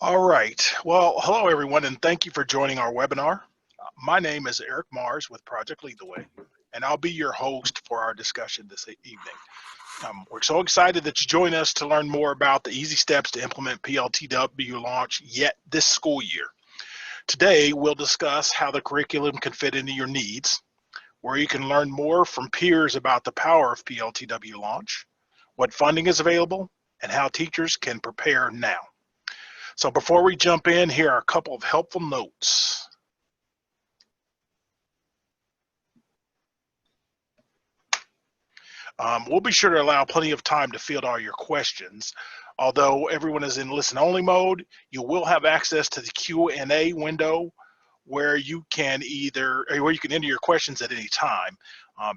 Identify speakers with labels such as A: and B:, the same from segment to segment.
A: All right. Well, hello everyone, and thank you for joining our webinar. My name is Eric Mars with Project Lead the Way, and I'll be your host for our discussion this evening. We're so excited that you join us to learn more about the easy steps to implement PLTW Launch yet this school year. Today, we'll discuss how the curriculum can fit into your needs, where you can learn more from peers about the power of PLTW Launch, what funding is available, and how teachers can prepare now. So before we jump in, here are a couple of helpful notes. We'll be sure to allow plenty of time to field all your questions. Although everyone is in listen-only mode, you will have access to the Q&A window where you can enter your questions at any time.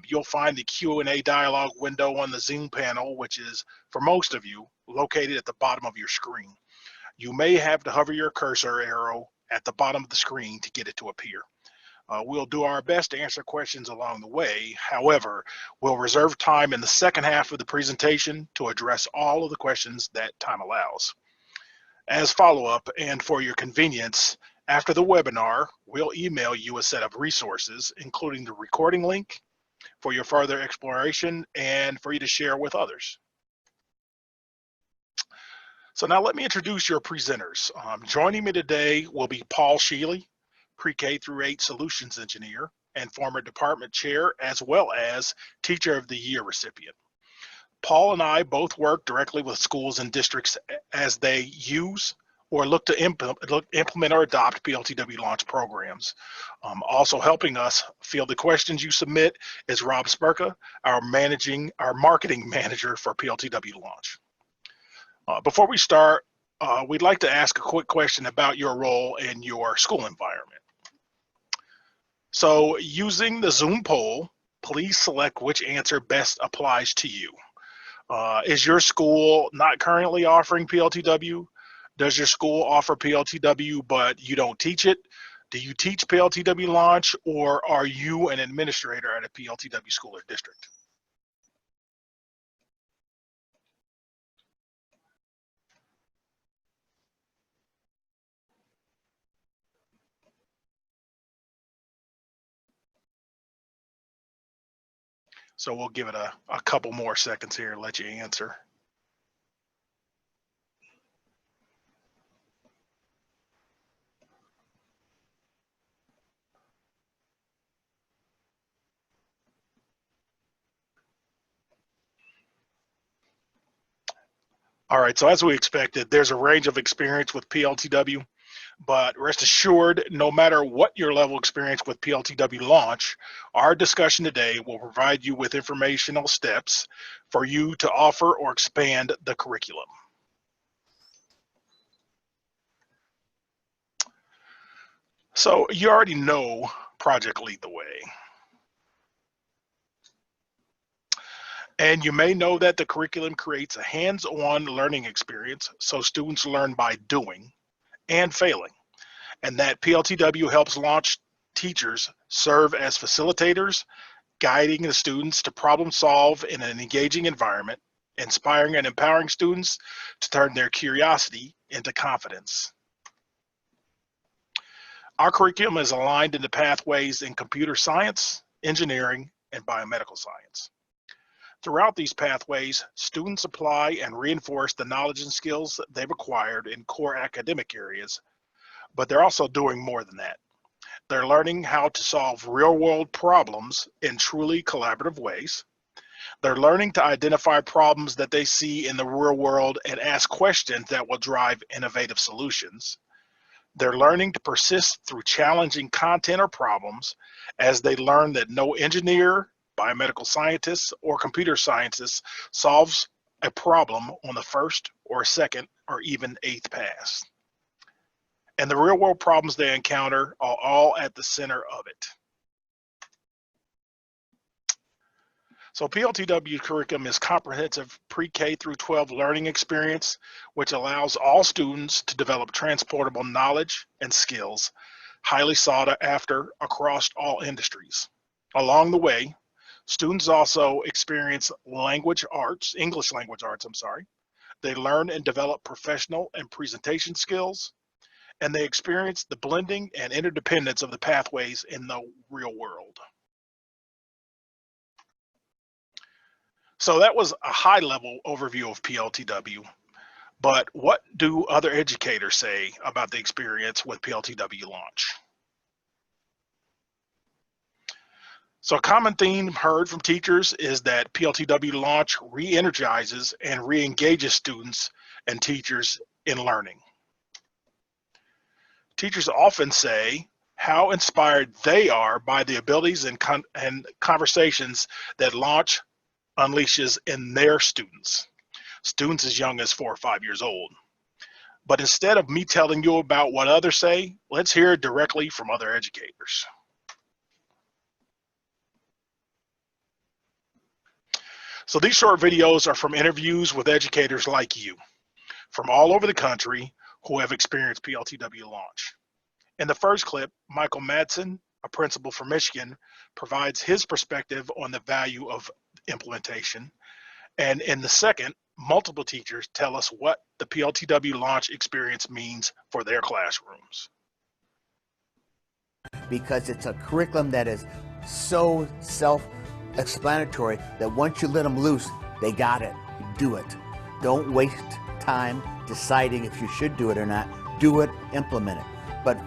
A: You'll find the Q&A dialogue window on the Zoom panel, which is, for most of you, located at the bottom of your screen. You may have to hover your cursor arrow at the bottom of the screen to get it to appear. We'll do our best to answer questions along the way. However, we'll reserve time in the second half of the presentation to address all of the questions that time allows. As follow-up and for your convenience, after the webinar, we'll email you a set of resources, including the recording link for your further exploration and for you to share with others. So now let me introduce your presenters. Joining me today will be Paul Sheely, Pre-K through 8 Solutions Engineer and former department chair, as well as Teacher of the Year recipient. Paul and I both work directly with schools and districts as they use or look to implement or adopt PLTW Launch programs. Also helping us field the questions you submit is Rob Spurka, our marketing manager for PLTW Launch. Before we start, we'd like to ask a quick question about your role in your school environment. So using the Zoom poll, please select which answer best applies to you. Is your school not currently offering PLTW? Does your school offer PLTW but you don't teach it? Do you teach PLTW Launch, or are you an administrator at a PLTW school or district? So we'll give it a couple more seconds here and let you answer. All right, so as we expected, there's a range of experience with PLTW, but rest assured, no matter what your level of experience with PLTW Launch, our discussion today will provide you with informational steps for you to offer or expand the curriculum. So you already know Project Lead the Way. And you may know that the curriculum creates a hands-on learning experience so students learn by doing and failing, and that PLTW helps launch teachers serve as facilitators, guiding the students to problem solve in an engaging environment, inspiring and empowering students to turn their curiosity into confidence. Our curriculum is aligned into pathways in computer science, engineering, and biomedical science. Throughout these pathways, students apply and reinforce the knowledge and skills they've acquired in core academic areas, but they're also doing more than that. They're learning how to solve real-world problems in truly collaborative ways. They're learning to identify problems that they see in the real world and ask questions that will drive innovative solutions. They're learning to persist through challenging content or problems as they learn that no engineer, biomedical scientist, or computer scientist solves a problem on the first or second or even 8th pass. And the real world problems they encounter are all at the center of it. So PLTW curriculum is comprehensive pre-K through 12 learning experience, which allows all students to develop transportable knowledge and skills, highly sought after across all industries. Along the way, students also experience English language arts. They learn and develop professional and presentation skills, and they experience the blending and interdependence of the pathways in the real world. So that was a high-level overview of PLTW, but what do other educators say about the experience with PLTW Launch? So a common theme heard from teachers is that PLTW Launch re-energizes and re-engages students and teachers in learning. Teachers often say how inspired they are by the abilities and conversations that Launch unleashes in their students as young as 4 or 5 years old. But instead of me telling you about what others say, let's hear it directly from other educators. So these short videos are from interviews with educators like you from all over the country who have experienced PLTW Launch. In the first clip, Michael Madsen, a principal from Michigan, provides his perspective on the value of implementation. And in the second, multiple teachers tell us what the PLTW Launch experience means for their classrooms.
B: Because it's a curriculum that is so self-explanatory that once you let them loose, they got it. Do it. Don't waste time deciding if you should do it or not. Do it, implement it. But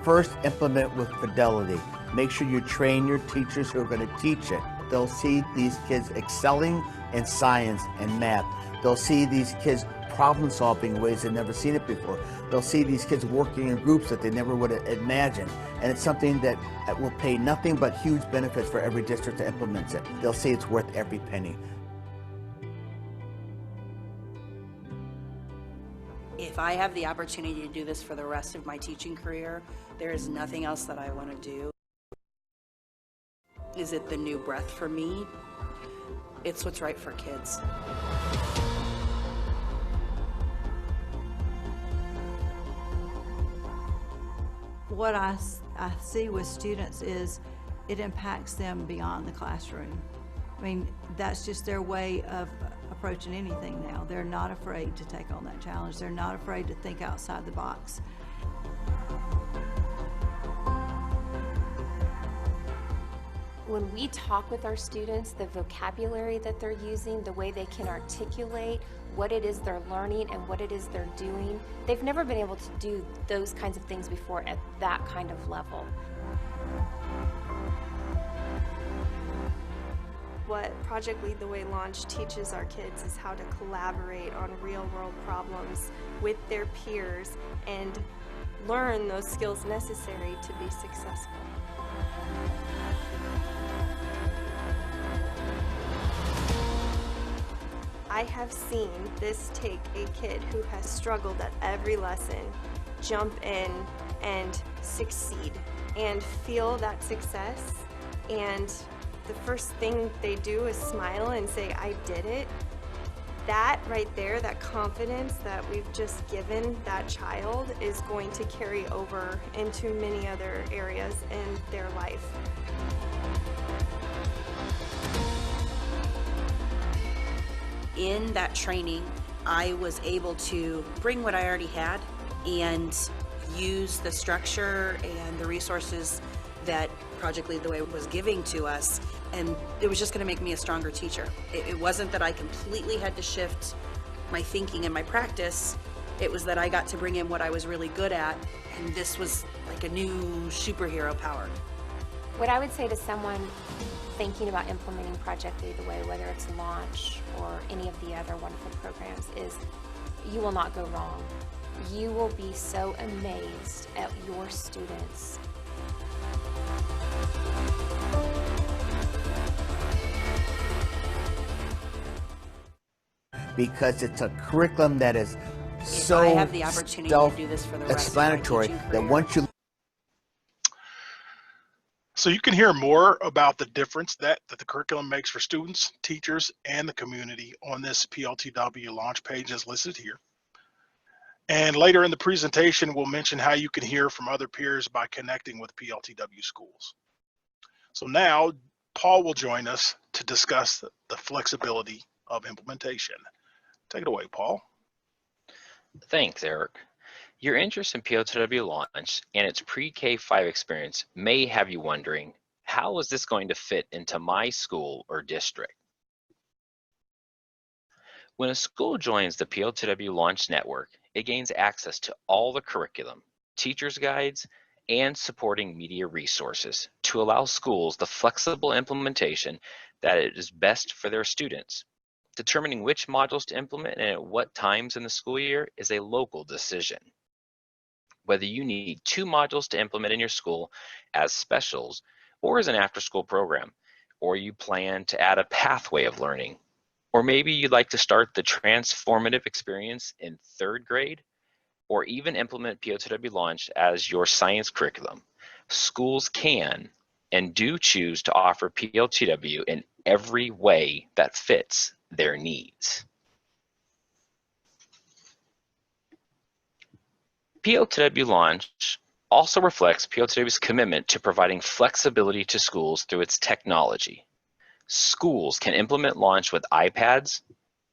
B: first, implement with fidelity. Make sure you train your teachers who are going to teach it. They'll see these kids excelling in science and math. They'll see these kids problem solving in ways they've never seen it before. They'll see these kids working in groups that they never would have imagined. And it's something that will pay nothing but huge benefits for every district that implements it. They'll see it's worth every penny.
C: If I have the opportunity to do this for the rest of my teaching career, there is nothing else that I want to do. Is it the new breath for me? It's what's right for kids.
D: What I see with students is it impacts them beyond the classroom. I mean, that's just their way of approaching anything now. They're not afraid to take on that challenge. They're not afraid to think outside the box.
E: When we talk with our students, the vocabulary that they're using, the way they can articulate what it is they're learning and what it is they're doing, they've never been able to do those kinds of things before at that kind of level.
F: What Project Lead the Way Launch teaches our kids is how to collaborate on real-world problems with their peers and learn those skills necessary to be successful. I have seen this take a kid who has struggled at every lesson, jump in and succeed and feel that success, and the first thing they do is smile and say, I did it. That right there, that confidence that we've just given that child is going to carry over into many other areas in their life.
C: In that training, I was able to bring what I already had and use the structure and the resources that Project Lead the Way was giving to us, and it was just going to make me a stronger teacher. It wasn't that I completely had to shift my thinking and my practice. It was that I got to bring in what I was really good at, and this was like a new superhero power.
E: What I would say to someone thinking about implementing Project Lead the Way, whether it's Launch or any of the other wonderful programs, is you will not go wrong. You will be so amazed at your students.
B: Because it's a curriculum that is so
C: I have the opportunity to do this for the rest of my
B: explanatory
C: teaching
B: that
C: career.
B: once you
A: So you can hear more about the difference that the curriculum makes for students, teachers, and the community on this PLTW launch page as listed here. And later in the presentation, we'll mention how you can hear from other peers by connecting with PLTW schools. So now, Paul will join us to discuss the flexibility of implementation. Take it away, Paul.
G: Thanks, Eric. Your interest in PLTW Launch and its pre-K-5 experience may have you wondering, how is this going to fit into my school or district? When a school joins the PLTW Launch Network, it gains access to all the curriculum, teachers' guides, and supporting media resources to allow schools the flexible implementation that is best for their students. Determining which modules to implement and at what times in the school year is a local decision. Whether you need 2 modules to implement in your school as specials or as an after-school program, or you plan to add a pathway of learning, or maybe you'd like to start the transformative experience in 3rd grade, or even implement PLTW Launch as your science curriculum, schools can and do choose to offer PLTW in every way that fits their needs. PLTW Launch also reflects PLTW's commitment to providing flexibility to schools through its technology. Schools can implement Launch with iPads,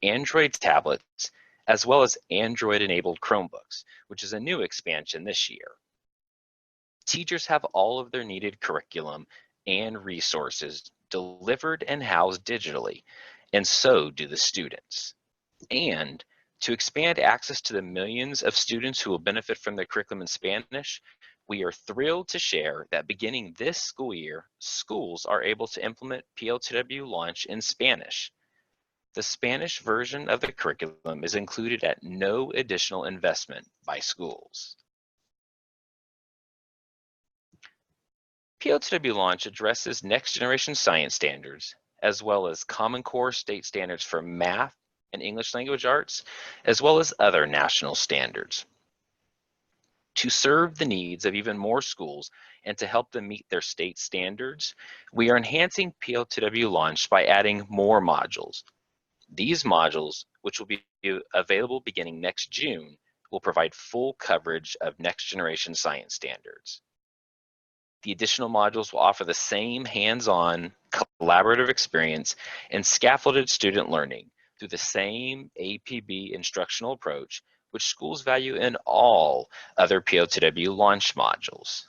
G: Android tablets, as well as Android-enabled Chromebooks, which is a new expansion this year. Teachers have all of their needed curriculum and resources delivered and housed digitally, and so do the students. And to expand access to the millions of students who will benefit from the curriculum in Spanish, we are thrilled to share that beginning this school year, schools are able to implement PLTW Launch in Spanish. The Spanish version of the curriculum is included at no additional investment by schools. PLTW Launch addresses next generation science standards, as well as Common Core state standards for math and English language arts, as well as other national standards. To serve the needs of even more schools and to help them meet their state standards, we are enhancing PLTW Launch by adding more modules. These modules, which will be available beginning next June, will provide full coverage of next generation science standards. The additional modules will offer the same hands-on, collaborative experience and scaffolded student learning through the same APB instructional approach, which schools value in all other PLTW Launch modules.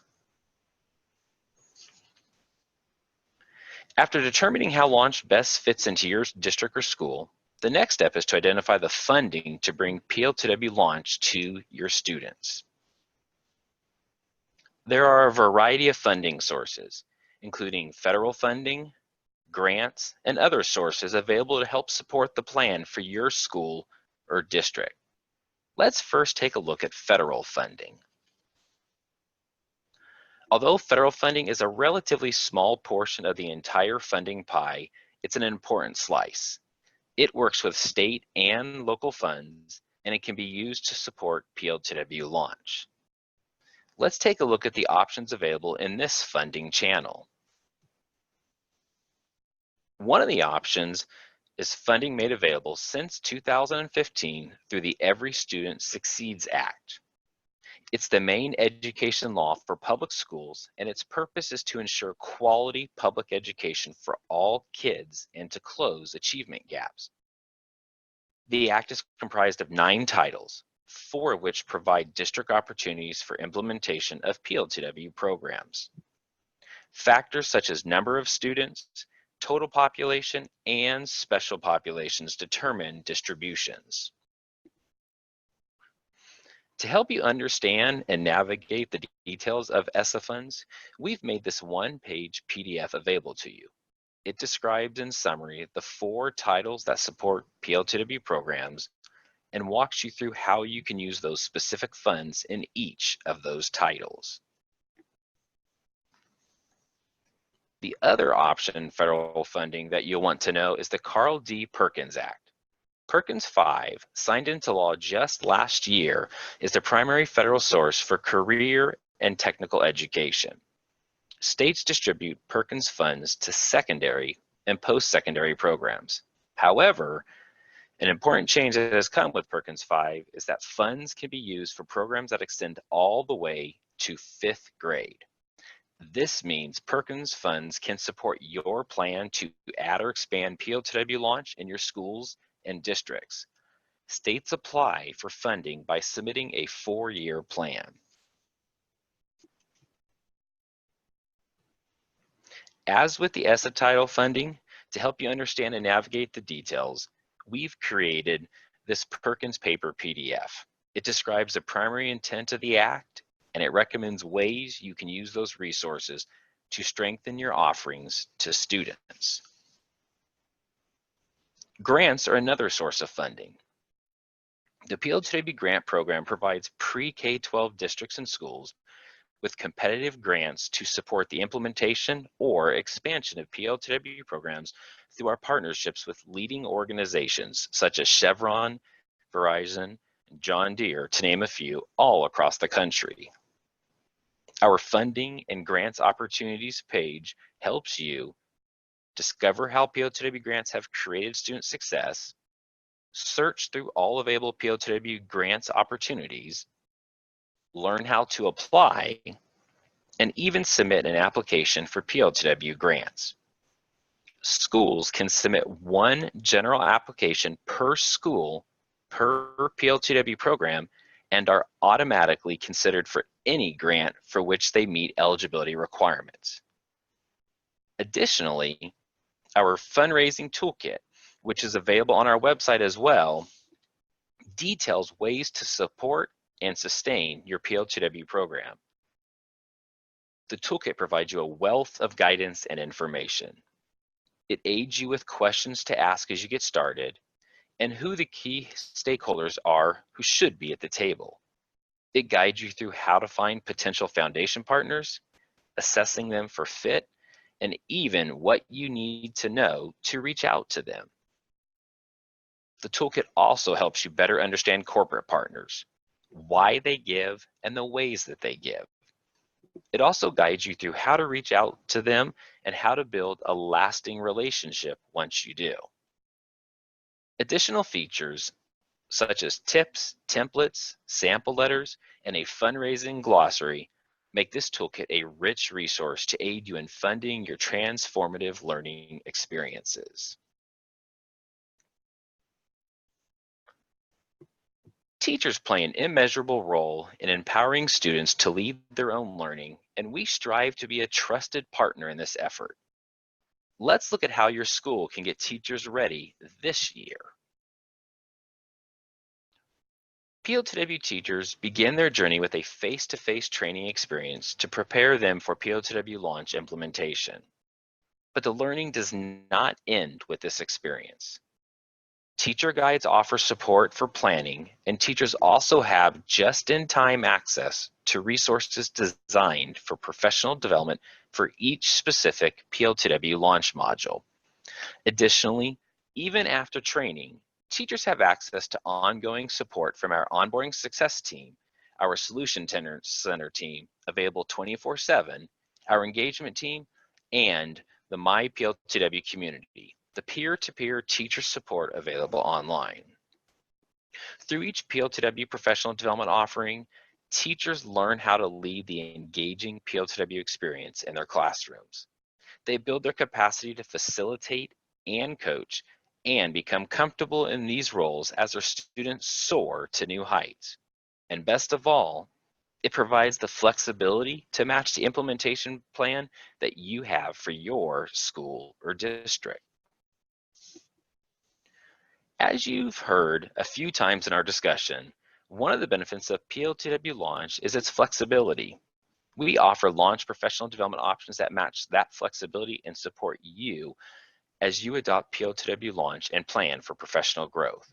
G: After determining how Launch best fits into your district or school, the next step is to identify the funding to bring PLTW Launch to your students. There are a variety of funding sources, including federal funding, grants, and other sources available to help support the plan for your school or district. Let's first take a look at federal funding. Although federal funding is a relatively small portion of the entire funding pie, it's an important slice. It works with state and local funds, and it can be used to support PLTW Launch. Let's take a look at the options available in this funding channel. One of the options is funding made available since 2015 through the Every Student Succeeds Act. It's the main education law for public schools, and its purpose is to ensure quality public education for all kids and to close achievement gaps. The act is comprised of 9 titles, 4 of which provide district opportunities for implementation of PLTW programs. Factors such as number of students, total population, and special populations determine distributions. To help you understand and navigate the details of ESSA funds, we've made this one-page PDF available to you. It describes in summary the 4 titles that support PLTW programs and walks you through how you can use those specific funds in each of those titles. The other option in federal funding that you'll want to know is the Carl D. Perkins Act. Perkins 5, signed into law just last year, is the primary federal source for career and technical education. States distribute Perkins funds to secondary and post-secondary programs. However, an important change that has come with Perkins 5 is that funds can be used for programs that extend all the way to 5th grade. This means Perkins funds can support your plan to add or expand PLTW Launch in your schools and districts. States apply for funding by submitting a 4-year plan. As with the ESSA title funding, to help you understand and navigate the details, we've created this Perkins paper PDF. It describes the primary intent of the Act, and it recommends ways you can use those resources to strengthen your offerings to students. Grants are another source of funding. The PLTW grant program provides pre-K-12 districts and schools with competitive grants to support the implementation or expansion of PLTW programs through our partnerships with leading organizations such as Chevron, Verizon, and John Deere, to name a few, all across the country. Our funding and grants opportunities page helps you discover how PLTW grants have created student success, search through all available PLTW grants opportunities, learn how to apply, and even submit an application for PLTW grants. Schools can submit one general application per school per PLTW program and are automatically considered for any grant for which they meet eligibility requirements. Additionally, our fundraising toolkit, which is available on our website as well, details ways to support and sustain your PLTW program. The toolkit provides you a wealth of guidance and information. It aids you with questions to ask as you get started and who the key stakeholders are who should be at the table. It guides you through how to find potential foundation partners, assessing them for fit, and even what you need to know to reach out to them. The toolkit also helps you better understand corporate partners, why they give, and the ways that they give. It also guides you through how to reach out to them and how to build a lasting relationship once you do. Additional features such as tips, templates, sample letters, and a fundraising glossary make this toolkit a rich resource to aid you in funding your transformative learning experiences. Teachers play an immeasurable role in empowering students to lead their own learning, and we strive to be a trusted partner in this effort. Let's look at how your school can get teachers ready this year. PLTW teachers begin their journey with a face-to-face training experience to prepare them for PLTW launch implementation. But the learning does not end with this experience. Teacher guides offer support for planning, and teachers also have just-in-time access to resources designed for professional development for each specific PLTW launch module. Additionally, even after training, teachers have access to ongoing support from our onboarding success team, our solution center team, available 24/7, our engagement team, and the My PLTW community, the peer-to-peer teacher support available online. Through each PLTW professional development offering, teachers learn how to lead the engaging PLTW experience in their classrooms. They build their capacity to facilitate and coach and become comfortable in these roles as their students soar to new heights. And best of all, it provides the flexibility to match the implementation plan that you have for your school or district. As you've heard a few times in our discussion, one of the benefits of PLTW Launch is its flexibility. We offer launch professional development options that match that flexibility and support you as you adopt PLTW Launch and plan for professional growth.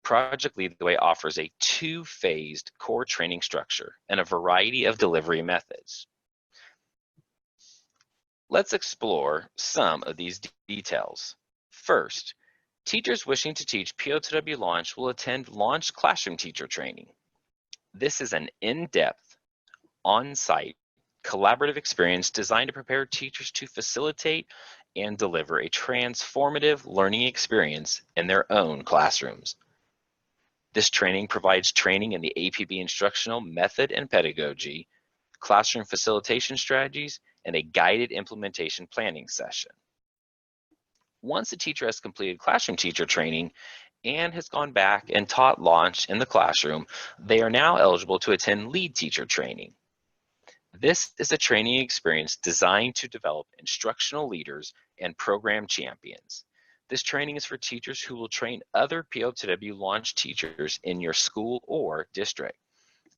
G: Project Lead the Way offers a 2-phased core training structure and a variety of delivery methods. Let's explore some of these details. First, teachers wishing to teach PLTW Launch will attend Launch Classroom Teacher Training. This is an in-depth, on-site, collaborative experience designed to prepare teachers to facilitate and deliver a transformative learning experience in their own classrooms. This training provides training in the APB instructional method and pedagogy, classroom facilitation strategies, and a guided implementation planning session. Once a teacher has completed classroom teacher training and has gone back and taught Launch in the classroom, they are now eligible to attend lead teacher training. This is a training experience designed to develop instructional leaders and program champions. This training is for teachers who will train other PLTW Launch teachers in your school or district,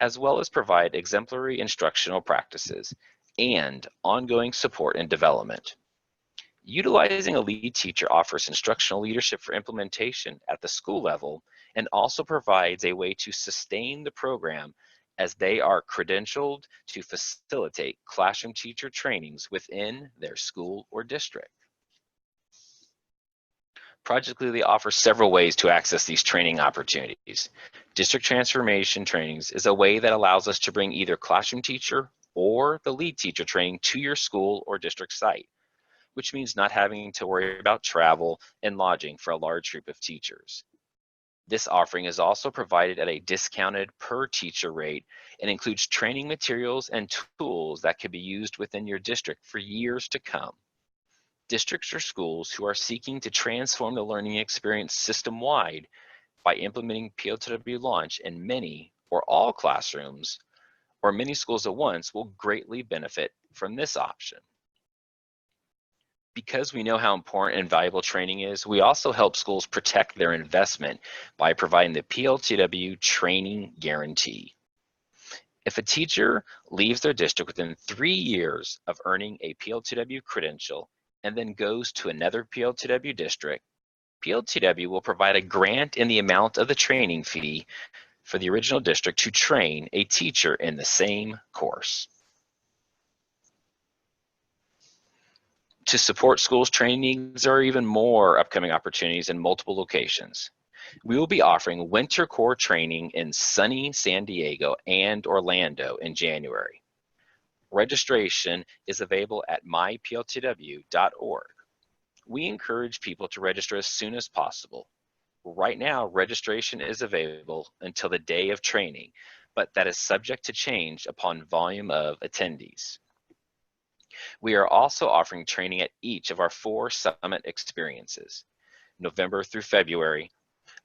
G: as well as provide exemplary instructional practices and ongoing support and development. Utilizing a lead teacher offers instructional leadership for implementation at the school level and also provides a way to sustain the program as they are credentialed to facilitate classroom teacher trainings within their school or district. Project Leadly offers several ways to access these training opportunities. District transformation trainings is a way that allows us to bring either classroom teacher or the lead teacher training to your school or district site, which means not having to worry about travel and lodging for a large group of teachers. This offering is also provided at a discounted per teacher rate and includes training materials and tools that can be used within your district for years to come. Districts or schools who are seeking to transform the learning experience system-wide by implementing PLTW Launch in many or all classrooms or many schools at once will greatly benefit from this option. Because we know how important and valuable training is, we also help schools protect their investment by providing the PLTW Training Guarantee. If a teacher leaves their district within 3 years of earning a PLTW credential and then goes to another PLTW district, PLTW will provide a grant in the amount of the training fee for the original district to train a teacher in the same course. To support schools' training needs, there are even more upcoming opportunities in multiple locations. We will be offering winter core training in sunny San Diego and Orlando in January. Registration is available at mypltw.org. We encourage people to register as soon as possible. Right now, registration is available until the day of training, but that is subject to change upon volume of attendees. We are also offering training at each of our 4 summit experiences. November through February,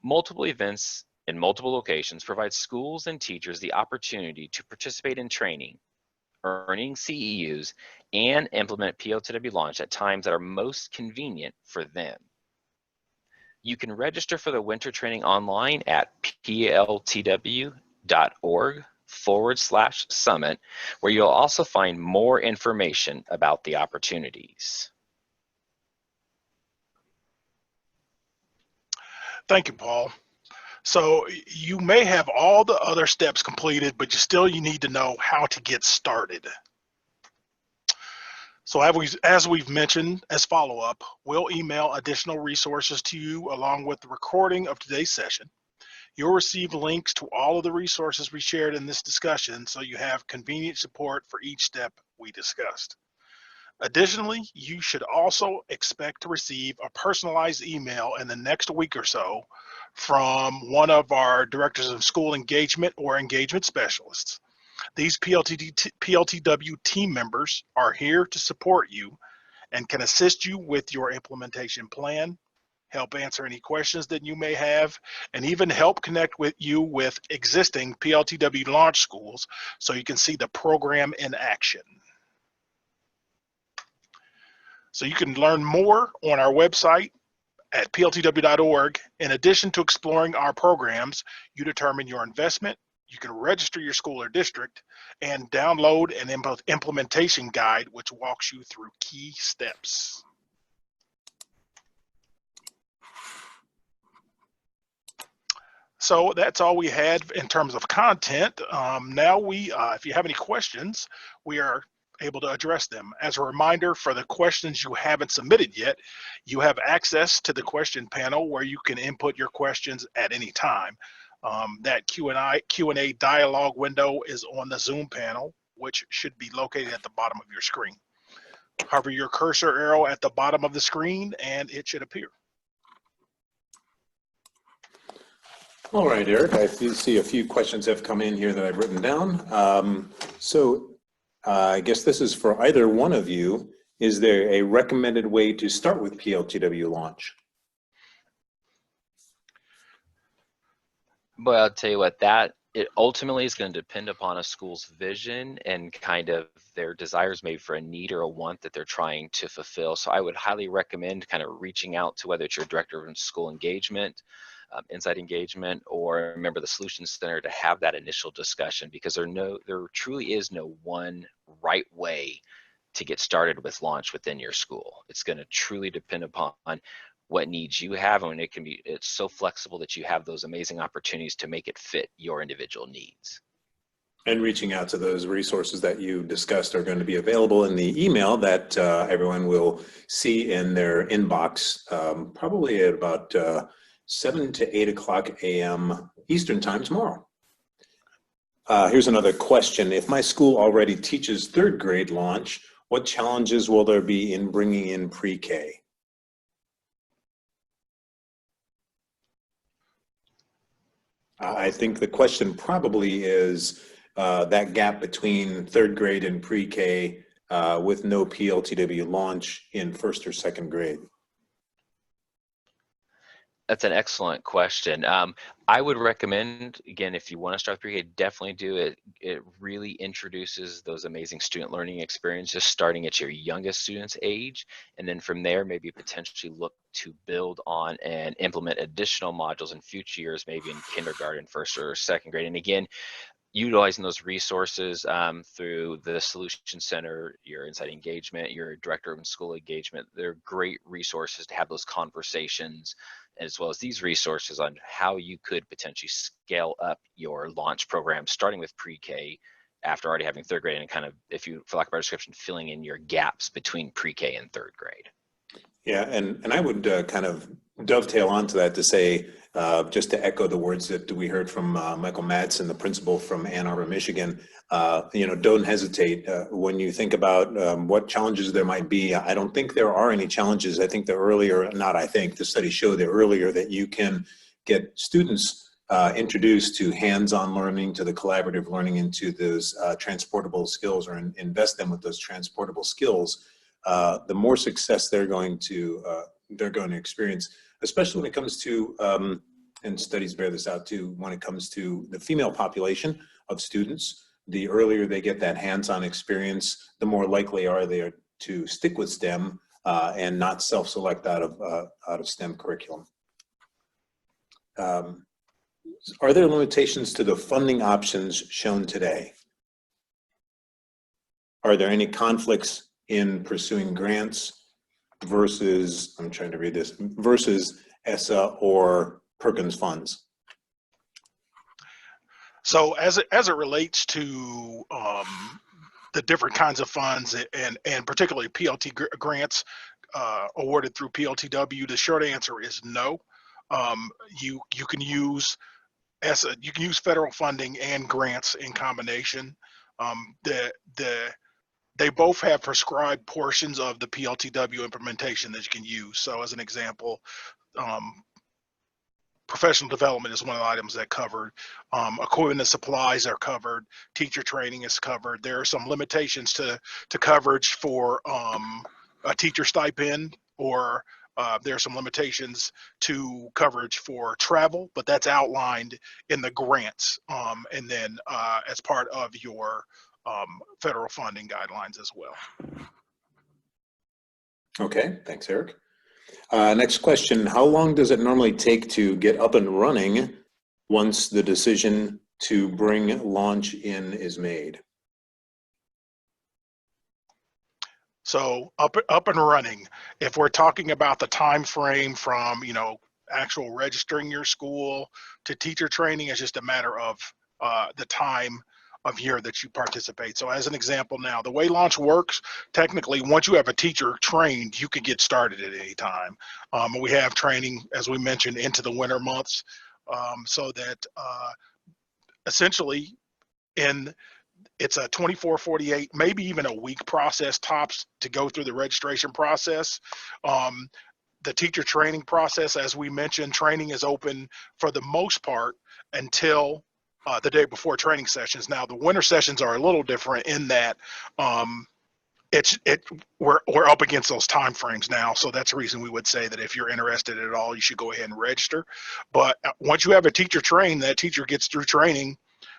G: multiple events in multiple locations provide schools and teachers the opportunity to participate in training, earning CEUs, and implement PLTW Launch at times that are most convenient for them. You can register for the winter training online at pltw.org/summit, where you'll also find more information about the opportunities.
A: Thank you, Paul. So you may have all the other steps completed, but you need to know how to get started. So as we've mentioned, as follow-up, we'll email additional resources to you along with the recording of today's session. You'll receive links to all of the resources we shared in this discussion, so you have convenient support for each step we discussed. Additionally, you should also expect to receive a personalized email in the next week or so from one of our directors of school engagement or engagement specialists. These PLTW team members are here to support you and can assist you with your implementation plan, help answer any questions that you may have, and even help connect with you with existing PLTW launch schools so you can see the program in action. So you can learn more on our website at pltw.org. In addition to exploring our programs, you determine your investment, you can register your school or district, and download an implementation guide which walks you through key steps. So that's all we had in terms of content. Now if you have any questions, we are able to address them. As a reminder, for the questions you haven't submitted yet, you have access to the question panel where you can input your questions at any time. That Q&A dialogue window is on the Zoom panel, which should be located at the bottom of your screen. Hover your cursor arrow at the bottom of the screen and it should appear.
H: All right, Eric, I see a few questions have come in here that I've written down. I guess this is for either one of you. Is there a recommended way to start with PLTW Launch?
G: But I'll tell you what, it ultimately is going to depend upon a school's vision and kind of their desires, maybe for a need or a want that they're trying to fulfill. So I would highly recommend kind of reaching out to whether it's your director of school engagement, inside engagement, or a member of the Solutions Center to have that initial discussion, because there truly is no one right way to get started with launch within your school. It's going to truly depend upon what needs you have, and it's so flexible that you have those amazing opportunities to make it fit your individual needs.
H: And reaching out to those resources that you discussed are going to be available in the email that everyone will see in their inbox, probably at about 7 to 8 o'clock a.m. Eastern time tomorrow. Here's another question. If my school already teaches third grade launch, what challenges will there be in bringing in pre-K? I think the question probably is that gap between third grade and pre-K with no PLTW launch in first or second grade.
G: That's an excellent question. I would recommend, again, if you want to start pre-K, definitely do it. It really introduces those amazing student learning experiences starting at your youngest student's age. And then from there, maybe potentially look to build on and implement additional modules in future years, maybe in kindergarten, first or second grade. And again, utilizing those resources through the Solution Center, your inside engagement, your director of school engagement, they're great resources to have those conversations, as well as these resources on how you could potentially scale up your launch program, starting with pre-K after already having third grade, and kind of, if you, for lack of a better description, filling in your gaps between pre-K and third grade.
H: Yeah, and I would kind of dovetail onto that to say, just to echo the words that we heard from Michael Madsen, the principal from Ann Arbor, Michigan, don't hesitate when you think about what challenges there might be. I don't think there are any challenges. I think the studies show that earlier that you can get students introduced to hands-on learning, to the collaborative learning, into those transportable skills, or invest them with those transportable skills, the more success they're going to experience, especially when it comes to, and studies bear this out too, when it comes to the female population of students. The earlier they get that hands-on experience, the more likely are they to stick with STEM and not self-select out of STEM curriculum. Are there limitations to the funding options shown today? Are there any conflicts in pursuing grants versus, I'm trying to read this, versus ESSA or Perkins funds?
A: So as it relates to the different kinds of funds and particularly PLT grants awarded through PLTW, the short answer is no. You can use ESSA, you can use federal funding and grants in combination. They both have prescribed portions of the PLTW implementation that you can use. So as an example, professional development is one of the items that covered. Equipment and supplies are covered. Teacher training is covered. There are some limitations to coverage for a teacher stipend, or there are some limitations to coverage for travel, but that's outlined in the grants, and then as part of your federal funding guidelines as well.
H: Okay, thanks, Eric. Next question, how long does it normally take to get up and running once the decision to bring launch in is made?
A: So up and running, if we're talking about the time frame from, actual registering your school to teacher training, it's just a matter of the time of year that you participate. So as an example now, the way launch works, technically, once you have a teacher trained, you can get started at any time. We have training, as we mentioned, into the winter months, so that essentially it's a 24, 48, maybe even a week process tops to go through the registration process. The teacher training process, as we mentioned, training is open for the most part until the day before training sessions. Now, the winter sessions are a little different in that we're up against those time frames now, so that's the reason we would say that if you're interested at all, you should go ahead and register. But once you have a teacher trained, that teacher gets through training,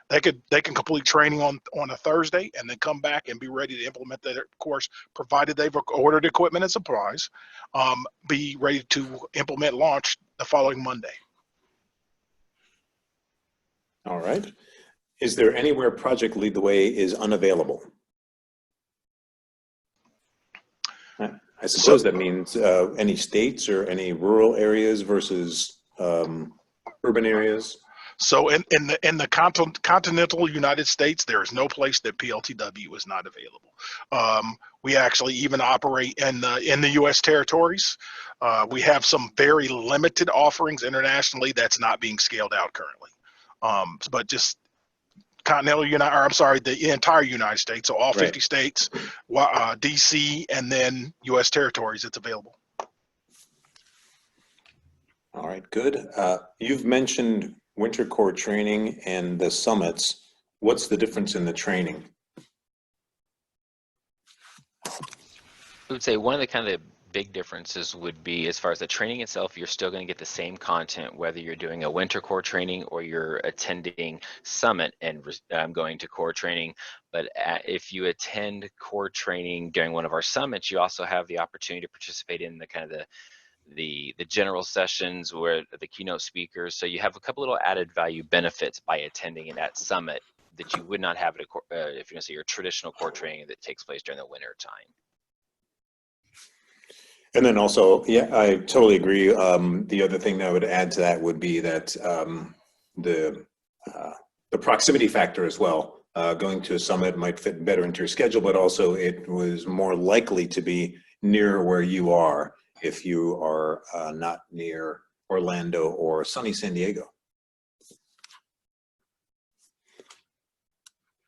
A: they can complete training on a Thursday and then come back and be ready to implement that course, provided they've ordered equipment and supplies, be ready to implement launch the following Monday.
H: All right. Is there anywhere Project Lead the Way is unavailable? I suppose that means any states or any rural areas versus urban areas.
A: So in the continental United States, there is no place that PLTW is not available. We actually even operate in the U.S. territories. We have some very limited offerings internationally that's not being scaled out currently. But just continental the entire United States, so all 50 states, DC, and then U.S. territories, it's available.
H: All right, good. You've mentioned winter core training and the summits. What's the difference in the training?
G: I would say one of the big differences would be, as far as the training itself, you're still going to get the same content whether you're doing a winter core training or you're attending summit and going to core training. But if you attend core training during one of our summits, you also have the opportunity to participate in the general sessions where the keynote speakers. So you have a couple little added value benefits by attending that summit that you would not have at if you're going to say your traditional core training that takes place during the winter time.
H: And then also, yeah, I totally agree. The other thing that I would add to that would be that the proximity factor as well. Going to a summit might fit better into your schedule, but also it was more likely to be near where you are if you are not near Orlando or sunny San Diego.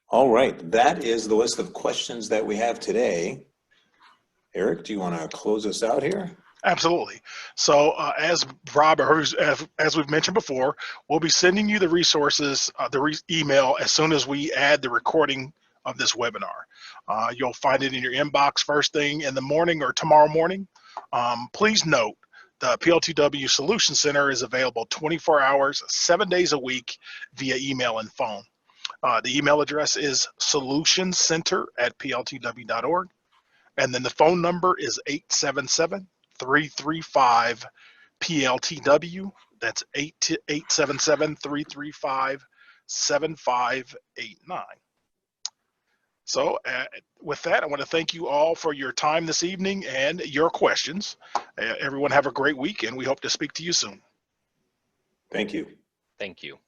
H: All right, that is the list of questions that we have today. Eric, do you want to close us out here?
A: Absolutely. So as Rob, as we've mentioned before, we'll be sending you the resources, email as soon as we add the recording of this webinar. You'll find it in your inbox first thing in the morning or tomorrow morning. Please note, the PLTW Solution Center is available 24 hours, 7 days a week via email and phone. The email address is solutioncenter@pltw.org. And then the phone number is 877-335-PLTW. That's 877-335-7589. So with that, I want to thank you all for your time this evening and your questions. Everyone have a great week, and we hope to speak to you soon.
H: Thank you.
G: Thank you.